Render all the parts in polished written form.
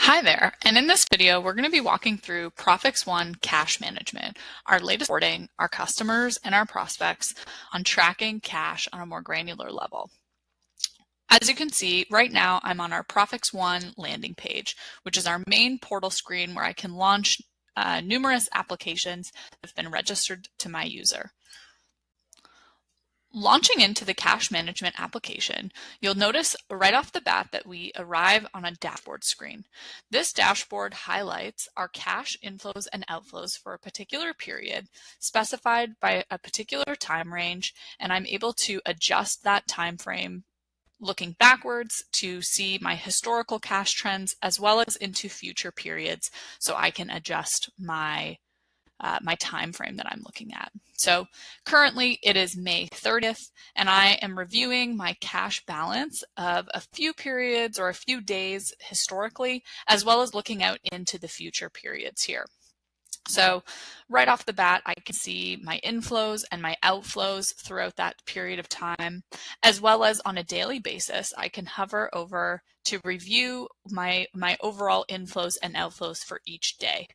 Hi there, and in this video we're going to be walking through Prophix One cash management, our latest reporting our customers and our prospects on tracking cash on a more granular level. As you can see, right now I'm on our Prophix One landing page, which is our main portal screen where I can launch numerous applications that have been registered to my user. Launching into the cash management application, you'll notice right off the bat that we arrive on a dashboard screen. This dashboard highlights our cash inflows and outflows for a particular period specified by a particular time range, and I'm able to adjust that time frame looking backwards to see my historical cash trends as well as into future periods, so I can adjust my time frame that I'm looking at. So currently it is May 30th, and I am reviewing my cash balance of a few periods or a few days historically, as well as looking out into the future periods here. So right off the bat, I can see my inflows and my outflows throughout that period of time, as well as on a daily basis, I can hover over to review my overall inflows and outflows for each day.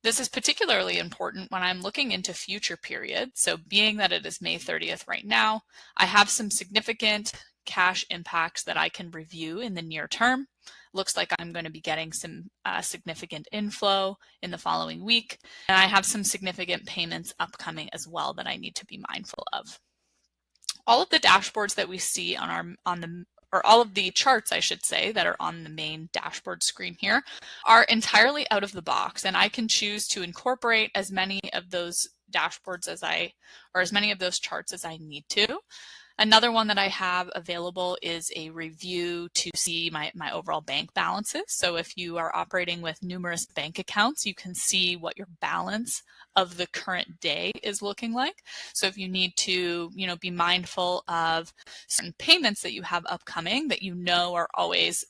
This is particularly important when I'm looking into future periods. So being that it is May 30th right now, I have some significant cash impacts that I can review in the near term. Looks like I'm going to be getting some significant inflow in the following week, and I have some significant payments upcoming as well that I need to be mindful of. All of the dashboards that we see all of the charts, I should say, that are on the main dashboard screen here are entirely out of the box, and I can choose to incorporate as many of those dashboards as many of those charts as I need to. Another one that I have available is a review to see my overall bank balances. So if you are operating with numerous bank accounts, you can see what your balance of the current day is looking like. So if you need to, be mindful of certain payments that you have upcoming that are always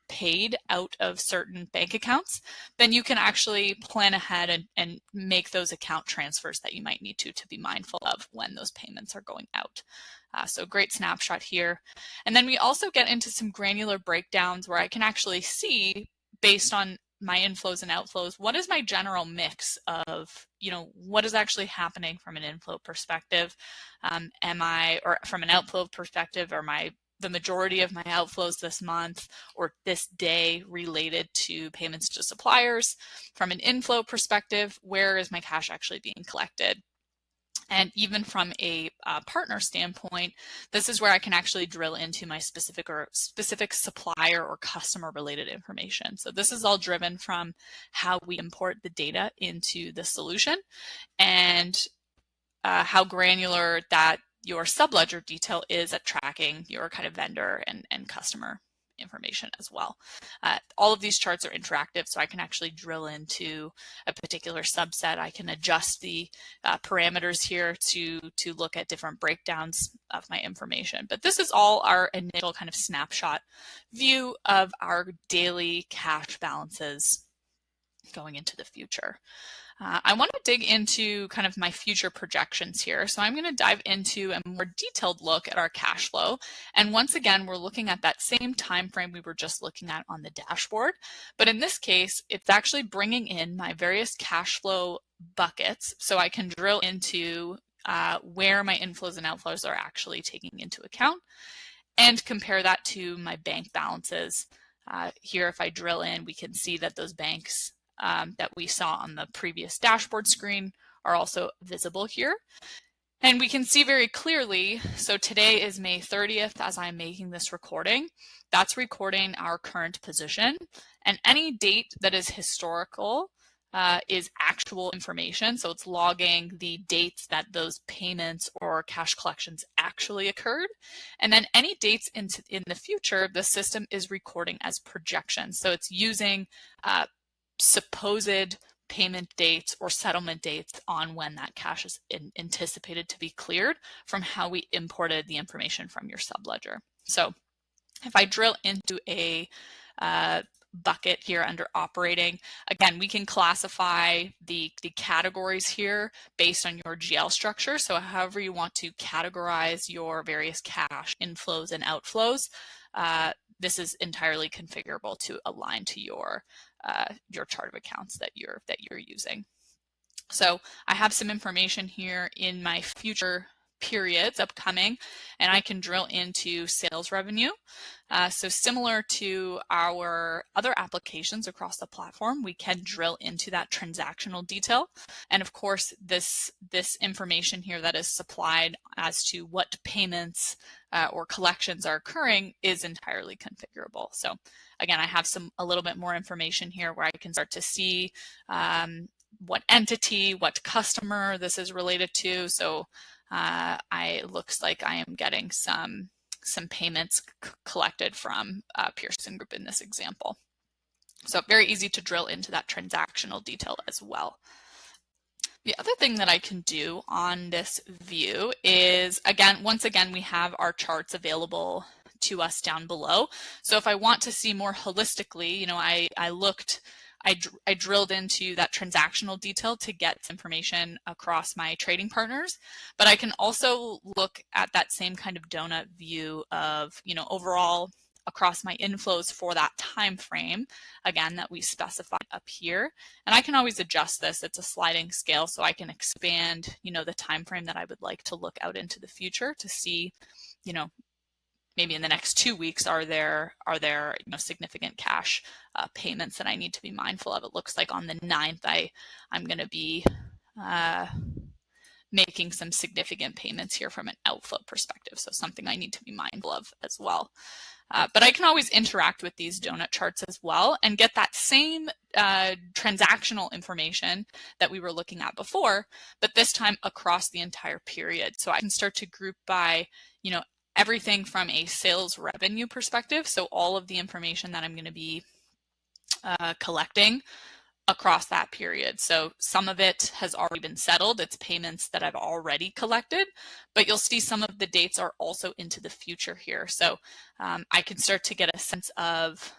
paid out of certain bank accounts, then you can actually plan ahead and make those account transfers that you might need to be mindful of when those payments are going out. So great snapshot here. And then we also get into some granular breakdowns where I can actually see, based on my inflows and outflows, what is my general mix of, what is actually happening from an inflow perspective? Or from an outflow perspective, the majority of my outflows this month or this day related to payments to suppliers? From an inflow perspective, where is my cash actually being collected? And even from a partner standpoint, this is where I can actually drill into my specific supplier or customer related information. So this is all driven from how we import the data into the solution and how granular that your subledger detail is at tracking your kind of vendor and customer information as well. All of these charts are interactive, so I can actually drill into a particular subset. I can adjust the parameters here to look at different breakdowns of my information. But this is all our initial kind of snapshot view of our daily cash balances going into the future. I want to dig into kind of my future projections here. So I'm going to dive into a more detailed look at our cash flow. And once again, we're looking at that same time frame we were just looking at on the dashboard. But in this case, it's actually bringing in my various cash flow buckets so I can drill into where my inflows and outflows are actually taking into account and compare that to my bank balances. Here, if I drill in, we can see that those banks that we saw on the previous dashboard screen are also visible here. And we can see very clearly, so today is May 30th as I'm making this recording. That's recording our current position. And any date that is historical is actual information. So it's logging the dates that those payments or cash collections actually occurred. And then any dates in the future, the system is recording as projections. So it's using supposed payment dates or settlement dates on when that cash is anticipated to be cleared from how we imported the information from your subledger. So if I drill into a bucket here under operating, again, we can classify the categories here based on your GL structure. So however you want to categorize your various cash inflows and outflows, this is entirely configurable to align to your chart of accounts that you're using. So I have some information here in my future periods upcoming, and I can drill into sales revenue. So similar to our other applications across the platform, we can drill into that transactional detail. And of course, this information here that is supplied as to what payments or collections are occurring is entirely configurable. So again, I have a little bit more information here where I can start to see what entity, what customer this is related to. So it looks like I am getting some payments collected from Pearson Group in this example. So very easy to drill into that transactional detail as well. The other thing that I can do on this view is, once again, we have our charts available to us down below. So if I want to see more holistically, I drilled into that transactional detail to get information across my trading partners, but I can also look at that same kind of donut view of, overall across my inflows for that time frame, again, that we specified up here. And I can always adjust this. It's a sliding scale, so I can expand, the time frame that I would like to look out into the future to see, maybe in the next 2 weeks, are there significant cash payments that I need to be mindful of. It looks like on the 9th, I'm going to be making some significant payments here from an outflow perspective. So something I need to be mindful of as well. But I can always interact with these donut charts as well and get that same transactional information that we were looking at before, but this time across the entire period. So I can start to group by, everything from a sales revenue perspective. So all of the information that I'm going to be collecting across that period. So some of it has already been settled. It's payments that I've already collected, but you'll see some of the dates are also into the future here. So I can start to get a sense of,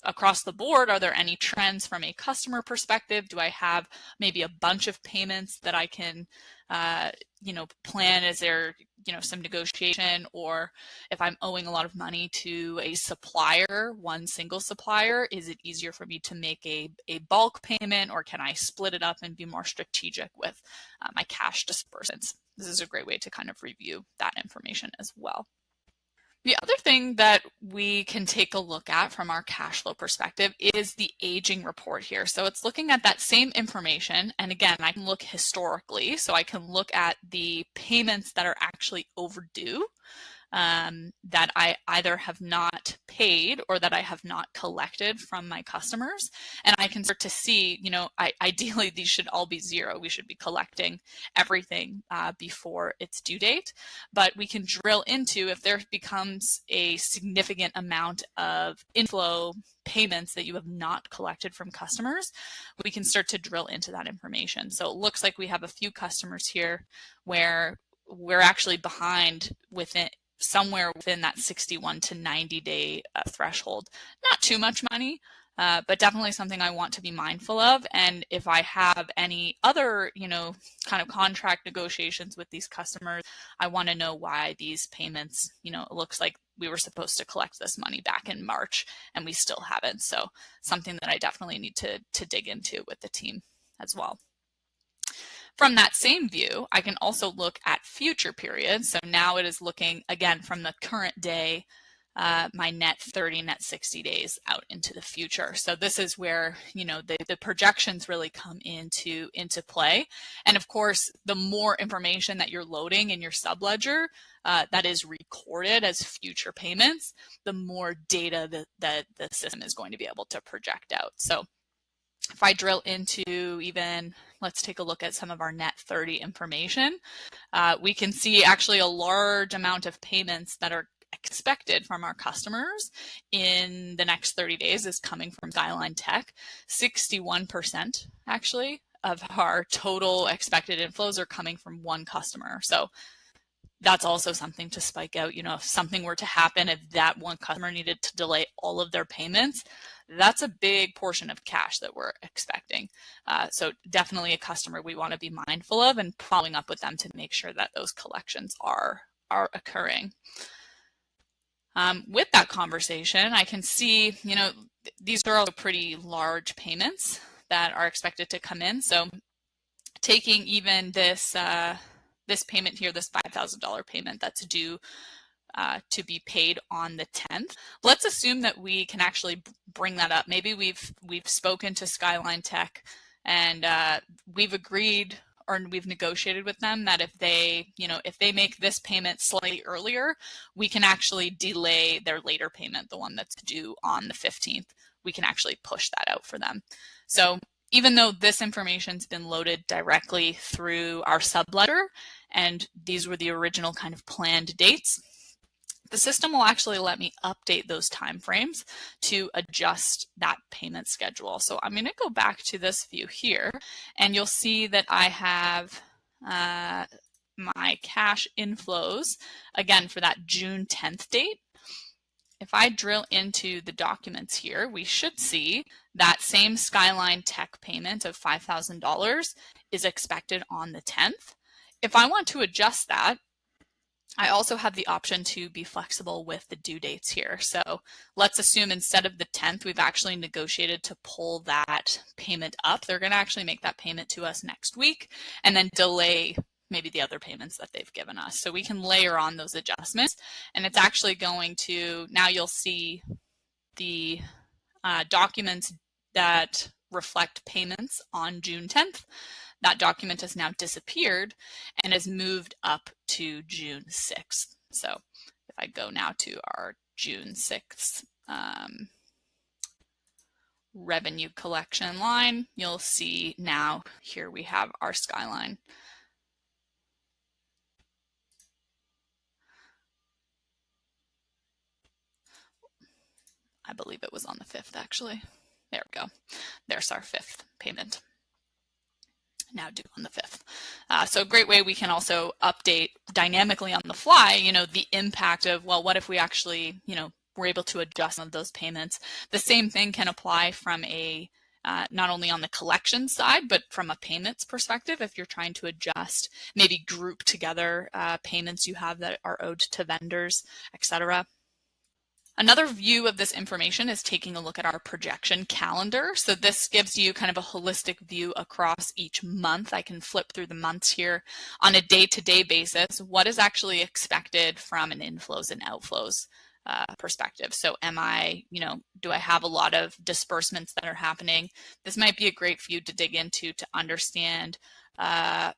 across the board, are there any trends from a customer perspective? Do I have maybe a bunch of payments that I can, plan? Is there, some negotiation? Or if I'm owing a lot of money to a supplier, one single supplier, is it easier for me to make a bulk payment, or can I split it up and be more strategic with my cash disbursements? This is a great way to kind of review that information as well. The other thing that we can take a look at from our cash flow perspective is the aging report here. So it's looking at that same information. And again, I can look historically. So I can look at the payments that are actually overdue, that I either have not paid or that I have not collected from my customers. And I can start to see, ideally these should all be zero. We should be collecting everything before its due date. But we can drill into if there becomes a significant amount of inflow payments that you have not collected from customers, we can start to drill into that information. So it looks like we have a few customers here where we're actually behind somewhere within that 61 to 90 day threshold. Not too much money, but definitely something I want to be mindful of. And if I have any other, kind of contract negotiations with these customers, I want to know why these payments, it looks like we were supposed to collect this money back in March and we still haven't. So something that I definitely need to dig into with the team as well. From that same view, I can also look at future periods. So now it is looking, again, from the current day, my net 30, net 60 days out into the future. So this is where, the projections really come into play. And of course, the more information that you're loading in your subledger that is recorded as future payments, the more data that the system is going to be able to project out. So if I drill into even, let's take a look at some of our net 30 information, we can see actually a large amount of payments that are expected from our customers in the next 30 days is coming from Skyline Tech. 61% actually of our total expected inflows are coming from one customer. So that's also something to spike out. If something were to happen, if that one customer needed to delay all of their payments, that's a big portion of cash that we're expecting. So definitely a customer we want to be mindful of and following up with them to make sure that those collections are occurring. With that conversation, I can see, these are all pretty large payments that are expected to come in. So taking even this this payment here, this $5,000 payment that's due to be paid on the 10th. Let's assume that we can actually bring that up. Maybe we've spoken to Skyline Tech and we've agreed or we've negotiated with them that if they, if they make this payment slightly earlier, we can actually delay their later payment, the one that's due on the 15th. We can actually push that out for them. So even though this information's been loaded directly through our subledger, and these were the original kind of planned dates, the system will actually let me update those timeframes to adjust that payment schedule. So I'm going to go back to this view here, and you'll see that I have my cash inflows, again, for that June 10th date. If I drill into the documents here, we should see that same Skyline Tech payment of $5,000 is expected on the 10th. If I want to adjust that, I also have the option to be flexible with the due dates here. So let's assume instead of the 10th, we've actually negotiated to pull that payment up. They're going to actually make that payment to us next week and then delay maybe the other payments that they've given us. So we can layer on those adjustments, and it's actually going to, now you'll see the documents that reflect payments on June 10th. That document has now disappeared and has moved up to June 6th. So if I go now to our June 6th revenue collection line, you'll see now here we have our Skyline. I believe it was on the 5th actually. There we go. There's our 5th payment, now due on the 5th. So a great way we can also update dynamically on the fly, the impact of, well, what if we actually, we're able to adjust some of those payments. The same thing can apply from a, not only on the collection side, but from a payments perspective, if you're trying to adjust, maybe group together payments you have that are owed to vendors, etc. Another view of this information is taking a look at our projection calendar. So this gives you kind of a holistic view across each month. I can flip through the months here on a day-to-day basis. What is actually expected from an inflows and outflows perspective? So am I, do I have a lot of disbursements that are happening? This might be a great view to dig into to understand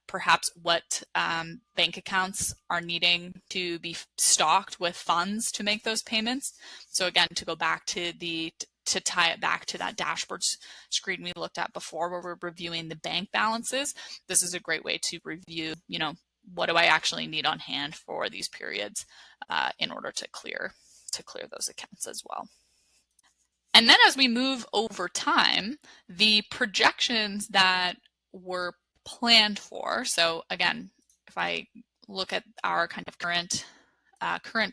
perhaps what bank accounts are needing to be stocked with funds to make those payments. So again, to go back to to tie it back to that dashboard screen we looked at before where we're reviewing the bank balances, this is a great way to review, what do I actually need on hand for these periods in order to clear those accounts as well. And then as we move over time, the projections that were planned for. So again, if I look at our kind of current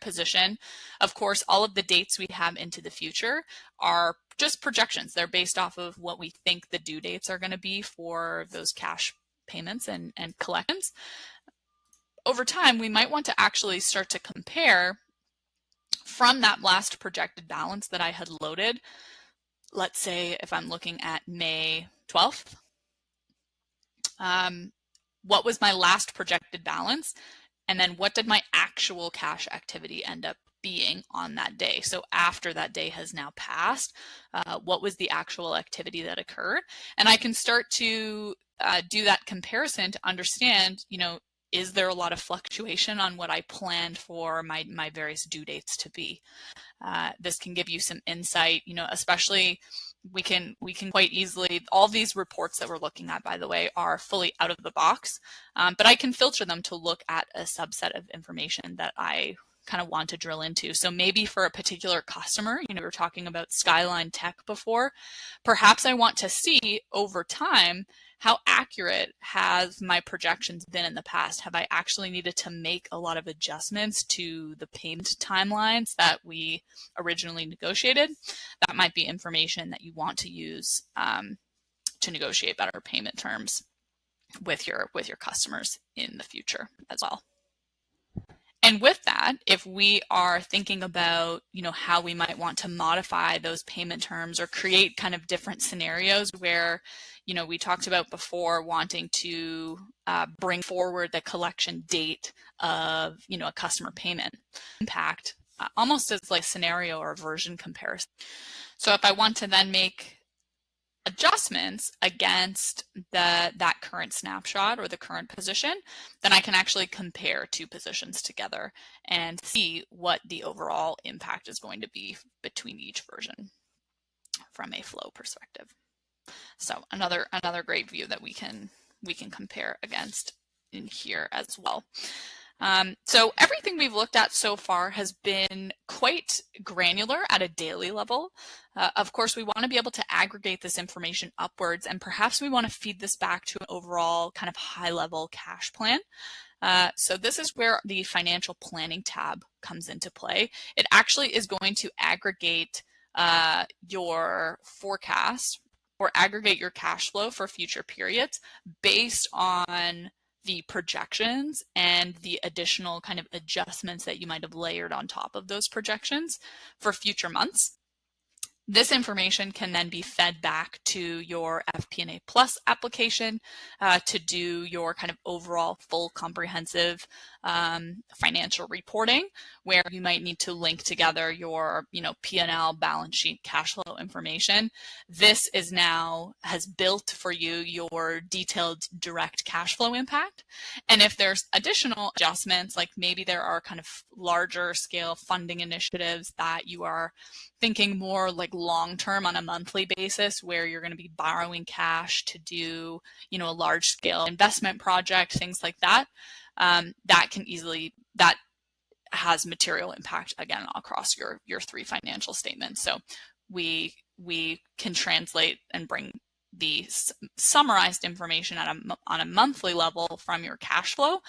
position, of course, all of the dates we have into the future are just projections. They're based off of what we think the due dates are going to be for those cash payments and collections. Over time, we might want to actually start to compare from that last projected balance that I had loaded. Let's say if I'm looking at May 12th, what was my last projected balance? And then what did my actual cash activity end up being on that day? So after that day has now passed, what was the actual activity that occurred? And I can start to do that comparison to understand, is there a lot of fluctuation on what I planned for my various due dates to be? This can give you some insight, especially we can quite easily, all these reports that we're looking at, by the way, are fully out of the box, but I can filter them to look at a subset of information that I kind of want to drill into. So maybe for a particular customer, we were talking about Skyline Tech before, perhaps I want to see over time, how accurate have my projections been in the past? Have I actually needed to make a lot of adjustments to the payment timelines that we originally negotiated? That might be information that you want to use to negotiate better payment terms with your customers in the future as well. And with that, if we are thinking about, how we might want to modify those payment terms or create kind of different scenarios where, we talked about before wanting to bring forward the collection date of, a customer payment impact, almost as like scenario or version comparison. So if I want to then make adjustments against that current snapshot or the current position, then I can actually compare two positions together and see what the overall impact is going to be between each version from a flow perspective. So another great view that we can compare against in here as well. So everything we've looked at so far has been quite granular at a daily level. Of course, we want to be able to aggregate this information upwards, and perhaps we want to feed this back to an overall kind of high-level cash plan. So this is where the financial planning tab comes into play. It actually is going to aggregate your forecast or aggregate your cash flow for future periods based on the projections and the additional kind of adjustments that you might have layered on top of those projections for future months. This information can then be fed back to your FP&A Plus application to do your kind of overall full comprehensive financial reporting, where you might need to link together your P&L, balance sheet, cash flow information. This is now has built for you your detailed direct cash flow impact. And if there's additional adjustments, like maybe there are kind of larger scale funding initiatives that you are thinking more like long-term on a monthly basis, where you're going to be borrowing cash to do, a large scale investment project, things like that, that has material impact again across your three financial statements. So we can translate and bring the summarized information on a monthly level from your cash flow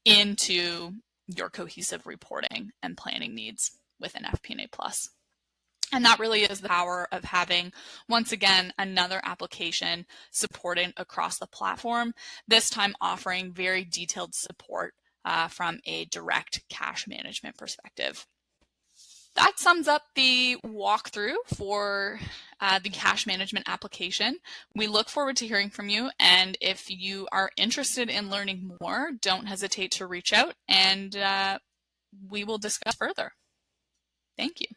into your cohesive reporting and planning needs within FP&A Plus. And that really is the power of having, once again, another application supported across the platform, this time offering very detailed support from a direct cash management perspective. That sums up the walkthrough for the cash management application. We look forward to hearing from you, and if you are interested in learning more, don't hesitate to reach out and we will discuss further. Thank you.